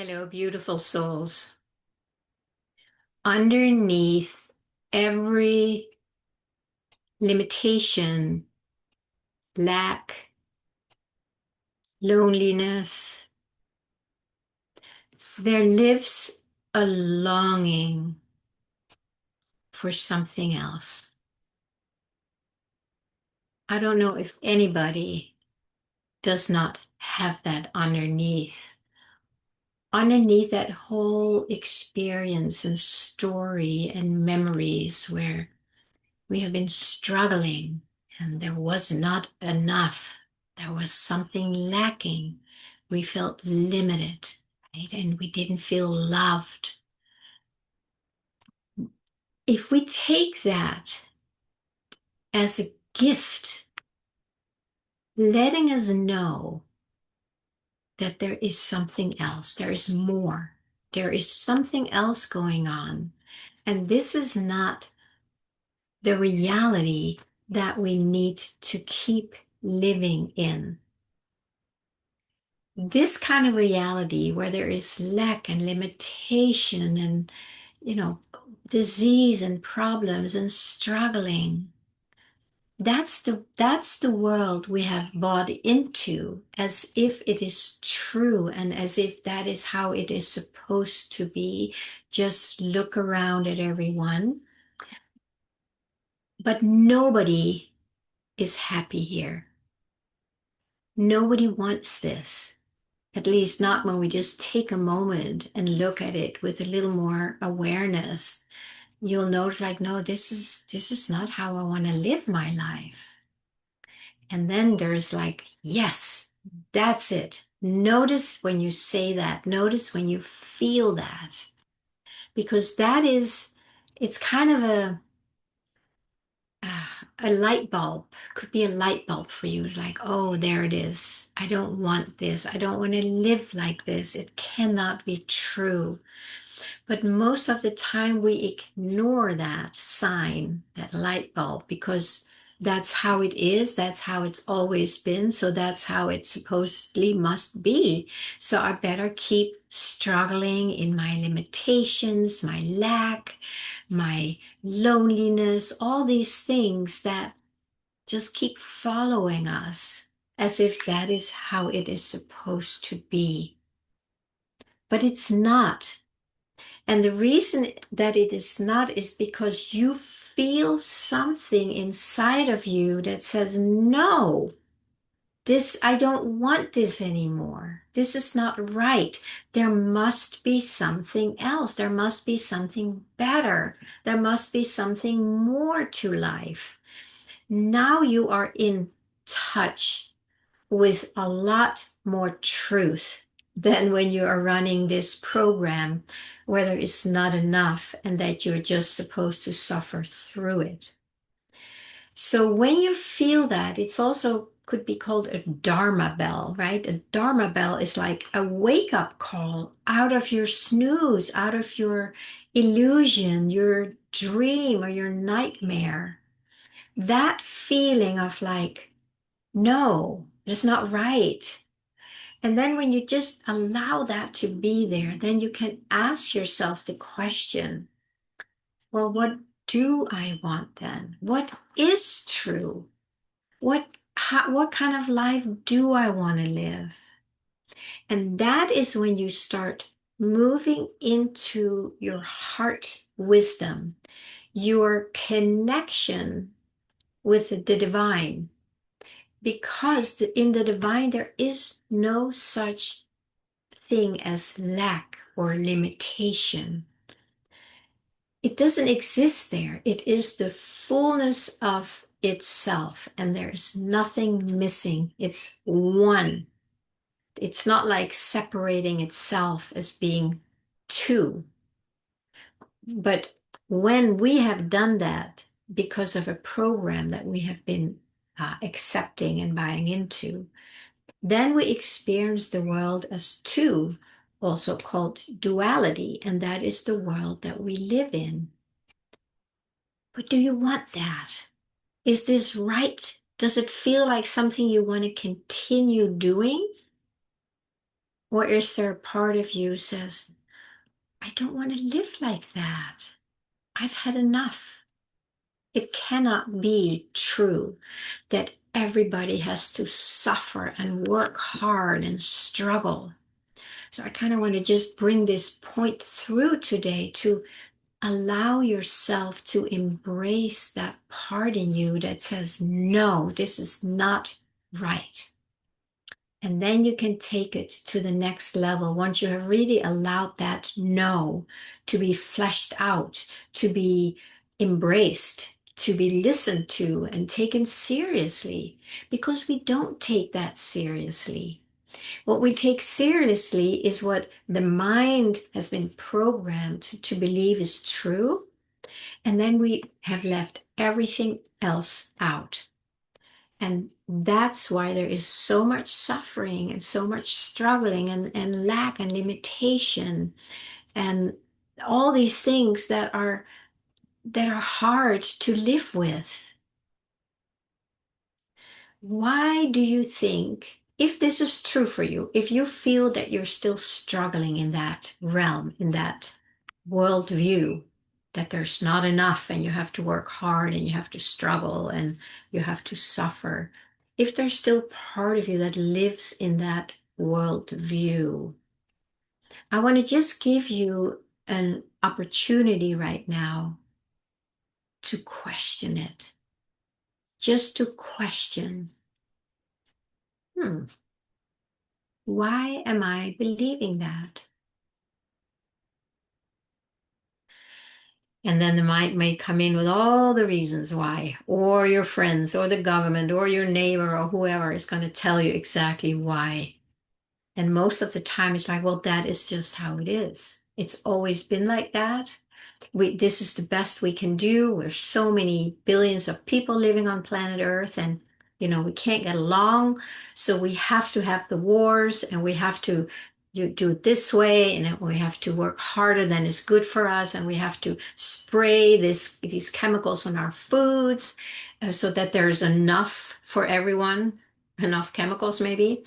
Hello, beautiful souls. Underneath every limitation, lack, loneliness, there lives a longing for something else. I don't know if anybody does not have that underneath. Underneath that whole experience and story and memories where we have been struggling and there was not enough. There was something lacking. We felt limited, right? And we didn't feel loved. If we take that as a gift, letting us know that there is something else, there is more, there is something else going on. And this is not the reality that we need to keep living in. This kind of reality where there is lack and limitation and, you know, disease and problems and struggling, that's the world we have bought into as if it is true and as if that is how it is supposed to be. Just look around at everyone. But nobody is happy here. Nobody wants this. At least not when we just take a moment and look at it with a little more awareness. You'll notice like, no, this is not how I want to live my life. And then there's like, yes, that's it. Notice when you say that. Notice when you feel that. Because it's kind of a light bulb. Could be a light bulb for you. It's like, oh, there it is. I don't want this. I don't want to live like this. It cannot be true. But most of the time we ignore that sign, that light bulb, because that's how it is. That's how it's always been. So that's how it supposedly must be. So I better keep struggling in my limitations, my lack, my loneliness, all these things that just keep following us as if that is how it is supposed to be. But it's not. And the reason that it is not is because you feel something inside of you that says, no, I don't want this anymore. This is not right. There must be something else. There must be something better. There must be something more to life. Now you are in touch with a lot more truth than when you are running this program where there is not enough and that you're just supposed to suffer through it. So when you feel that, it's also could be called a Dharma bell, right? A Dharma bell is like a wake up call out of your snooze, out of your illusion, your dream, or your nightmare. That feeling of like, no, it's not right. And then when you just allow that to be there, then you can ask yourself the question, well, what do I want then? What is true? What kind of life do I want to live? And that is when you start moving into your heart wisdom, your connection with the divine. Because in the divine, there is no such thing as lack or limitation. It doesn't exist there. It is the fullness of itself, and there's nothing missing. It's one. It's not like separating itself as being two. But when we have done that because of a program that we have been accepting and buying into, then we experience the world as two, also called duality, and that is the world that we live in. But do you want that? Is this right? Does it feel like something you want to continue doing? Or is there a part of you says, I don't want to live like that. I've had enough. It cannot be true that everybody has to suffer and work hard and struggle. So I kind of want to just bring this point through today to allow yourself to embrace that part in you that says, no, this is not right. And then you can take it to the next level once you have really allowed that no to be fleshed out, to be embraced, to be listened to and taken seriously, because we don't take that seriously. What we take seriously is what the mind has been programmed to believe is true. And then we have left everything else out. And that's why there is so much suffering and so much struggling and lack and limitation and all these things that are hard to live with. Why do you think, if this is true for you, if you feel that you're still struggling in that realm, in that worldview, that there's not enough and you have to work hard and you have to struggle and you have to suffer, if there's still part of you that lives in that worldview, I want to just give you an opportunity right now to question it, just to question. Hmm, Why am I believing that? And then the mind may come in with all the reasons why, or your friends, or the government, or your neighbor, or whoever is going to tell you exactly why. And most of the time, it's like, well, that is just how it is. It's always been like that. This is the best we can do. There's so many billions of people living on planet Earth, and we can't get along. So we have to have the wars, and we have to do it this way, and we have to work harder than is good for us, and we have to spray these chemicals on our foods so that there's enough for everyone, enough chemicals maybe.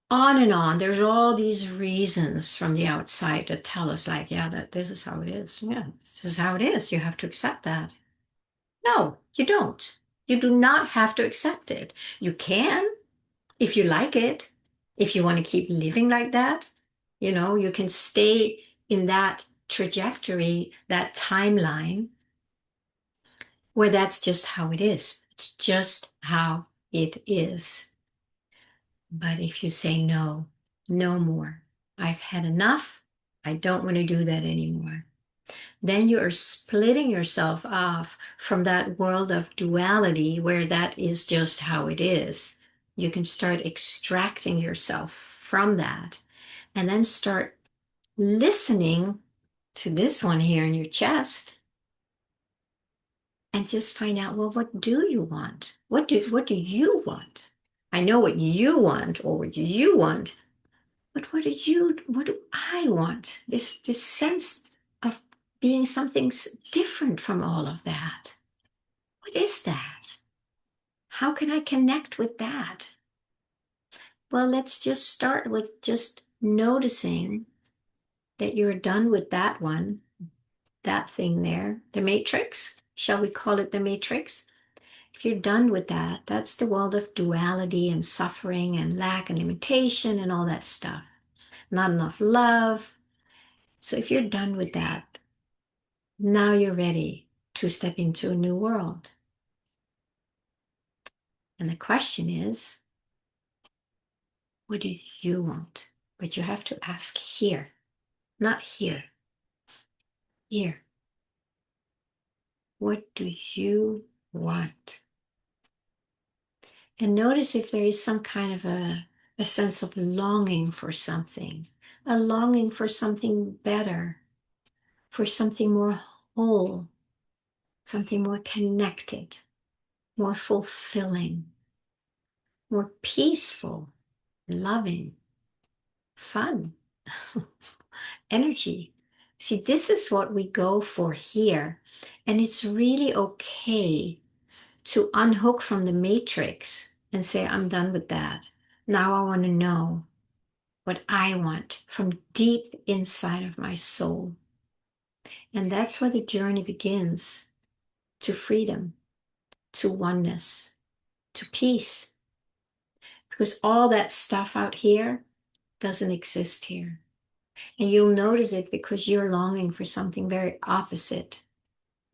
On and on. There's all these reasons from the outside that tell us, like, yeah, that this is how it is. Yeah, this is how it is. You have to accept that. No, you don't. You do not have to accept it. You can if you like it, if you want to keep living like that. You can stay in that trajectory, that timeline where that's just how it is. It's just how it is. But if you say no, no more, I've had enough, I don't want to do that anymore, then you are splitting yourself off from that world of duality where that is just how it is. You can start extracting yourself from that and then start listening to this one here in your chest and just find out, well, what do you want? What do you want? I know what you want or what you want. But what do I want? This sense of being something different from all of that. What is that? How can I connect with that? Well, let's just start with just noticing that you're done with that one, that thing there, the matrix. Shall we call it the matrix? If you're done with that, that's the world of duality and suffering and lack and limitation and all that stuff. Not enough love. So if you're done with that, now you're ready to step into a new world. And the question is, what do you want? But you have to ask here, not here. Here. What do you want? And notice if there is some kind of a sense of longing for something, a longing for something better, for something more whole, something more connected, more fulfilling, more peaceful, loving, fun, energy. See, this is what we go for here. And it's really okay to unhook from the matrix and say, I'm done with that. Now I want to know. what I want from deep inside of my soul. And that's where the journey begins, to freedom, to oneness, to peace. Because all that stuff out here doesn't exist here. And you'll notice it because you're longing for something very opposite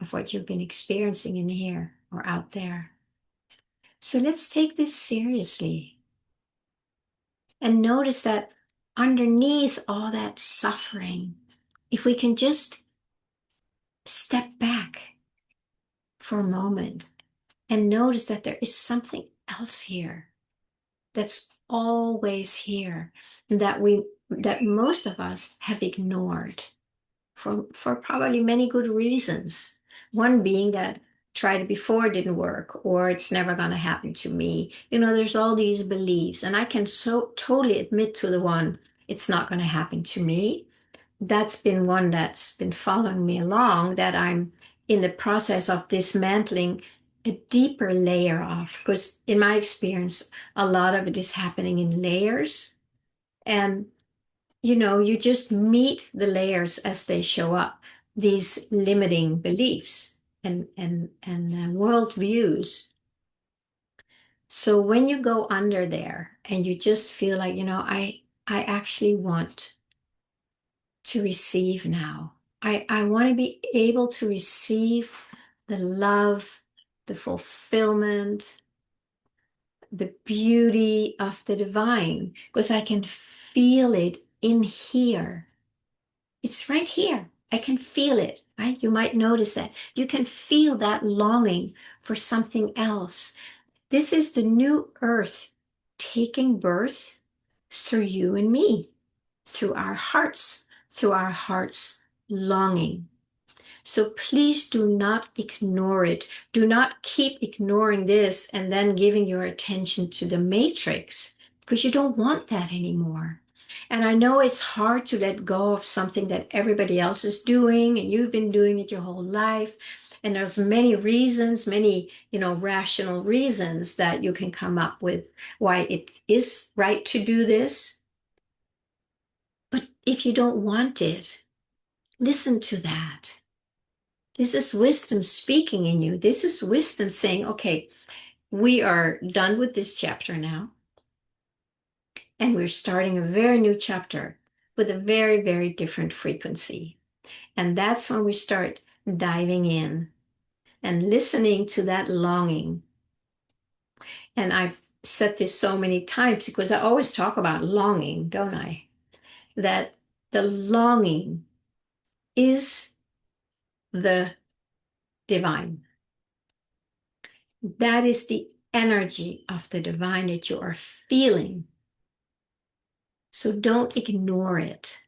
of what you've been experiencing in here or out there. So let's take this seriously and notice that underneath all that suffering, if we can just step back for a moment and notice that there is something else here that's always here, that most of us have ignored for probably many good reasons. One being that tried it before, didn't work, or it's never going to happen to me. There's all these beliefs, and I can so totally admit to the one, it's not going to happen to me. That's been one that's been following me along, that I'm in the process of dismantling a deeper layer of, because in my experience, a lot of it is happening in layers. And you just meet the layers as they show up, these limiting beliefs and worldviews. So when you go under there and you just feel like, I actually want to receive now. I want to be able to receive the love, the fulfillment, the beauty of the divine, because I can feel it in here. It's right here. I can feel it, right? You might notice that. You can feel that longing for something else. This is the new earth taking birth through you and me, through our hearts longing. So please do not ignore it. Do not keep ignoring this and then giving your attention to the matrix, because you don't want that anymore. And I know it's hard to let go of something that everybody else is doing and you've been doing it your whole life. And there's many reasons, many, rational reasons that you can come up with why it is right to do this. But if you don't want it, listen to that. This is wisdom speaking in you. This is wisdom saying, okay, we are done with this chapter now. And we're starting a very new chapter with a very, very different frequency. And that's when we start diving in and listening to that longing. And I've said this so many times because I always talk about longing, don't I? That the longing is the divine. That is the energy of the divine that you are feeling. So don't ignore it.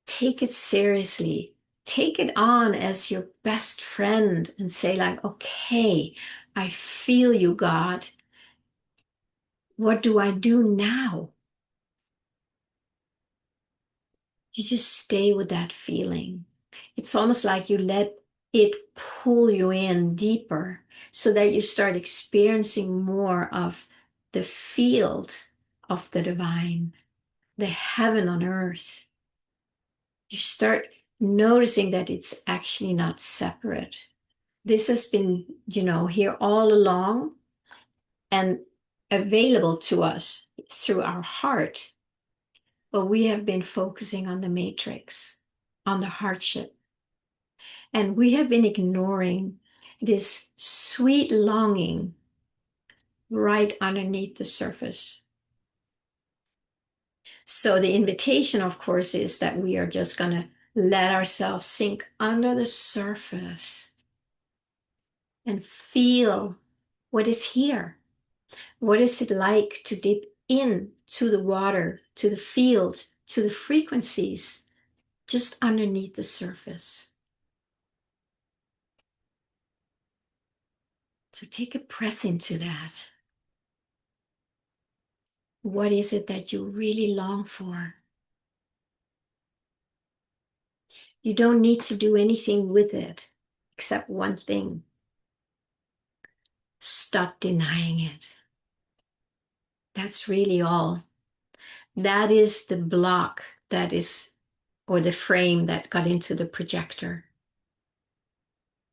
Take it seriously. Take it on as your best friend and say, like, okay, I feel you, God. What do I do now? You just stay with that feeling. It's almost like you let it pull you in deeper so that you start experiencing more of the field of the divine, the heaven on earth. You start noticing that it's actually not separate. This has been, here all along and available to us through our heart. But we have been focusing on the matrix, on the hardship. And we have been ignoring this sweet longing right underneath the surface. So the invitation, of course, is that we are just going to let ourselves sink under the surface and feel what is here. What is it like to dip in to the water, to the field, to the frequencies just underneath the surface? So take a breath into that. What is it that you really long for? You don't need to do anything with it except one thing. Stop denying it. That's really all. That is the block that is, or the frame that got into the projector,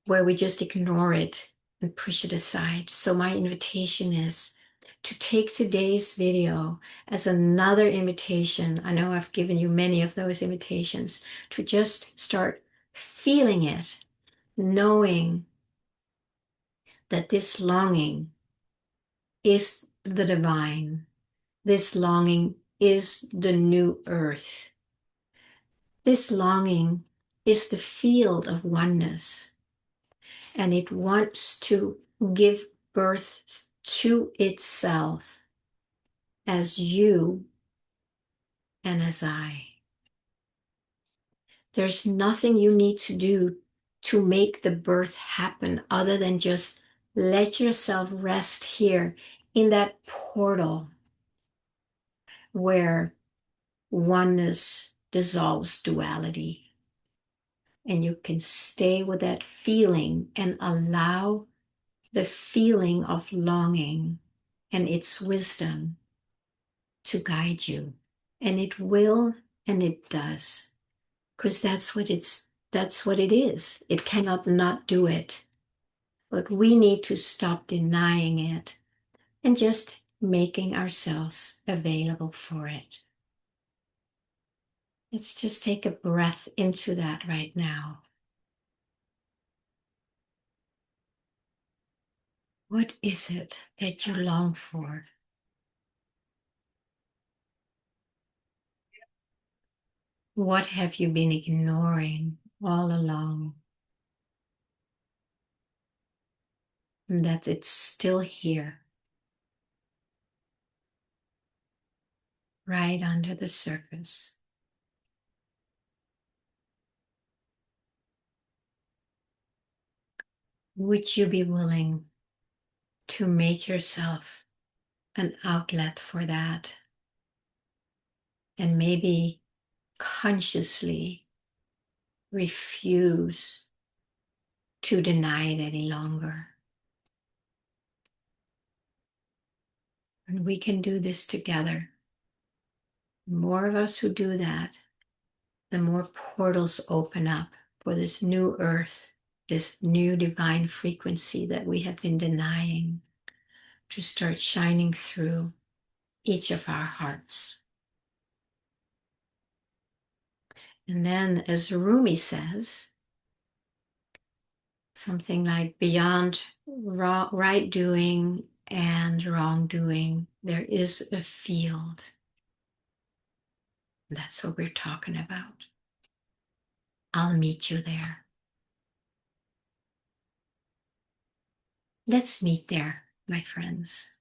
where we just ignore it and push it aside. So my invitation is to take today's video as another invitation. I know I've given you many of those invitations to just start feeling it, knowing that this longing is the divine. This longing is the new earth. This longing is the field of oneness, and it wants to give birth to itself as you and as I. There's nothing you need to do to make the birth happen other than just let yourself rest here in that portal where oneness dissolves duality. And you can stay with that feeling and allow the feeling of longing and its wisdom to guide you. And it will, and it does, because that's what it is. It cannot not do it. But we need to stop denying it and just making ourselves available for it. Let's just take a breath into that right now. What is it that you long for? What have you been ignoring all along? And that it's still here, right under the surface. Would you be willing to make yourself an outlet for that? And maybe consciously refuse to deny it any longer. And we can do this together. The more of us who do that, the more portals open up for this new earth, this new divine frequency that we have been denying to start shining through each of our hearts. And then, as Rumi says, something like beyond right doing and wrongdoing, there is a field. That's what we're talking about. I'll meet you there. Let's meet there, my friends.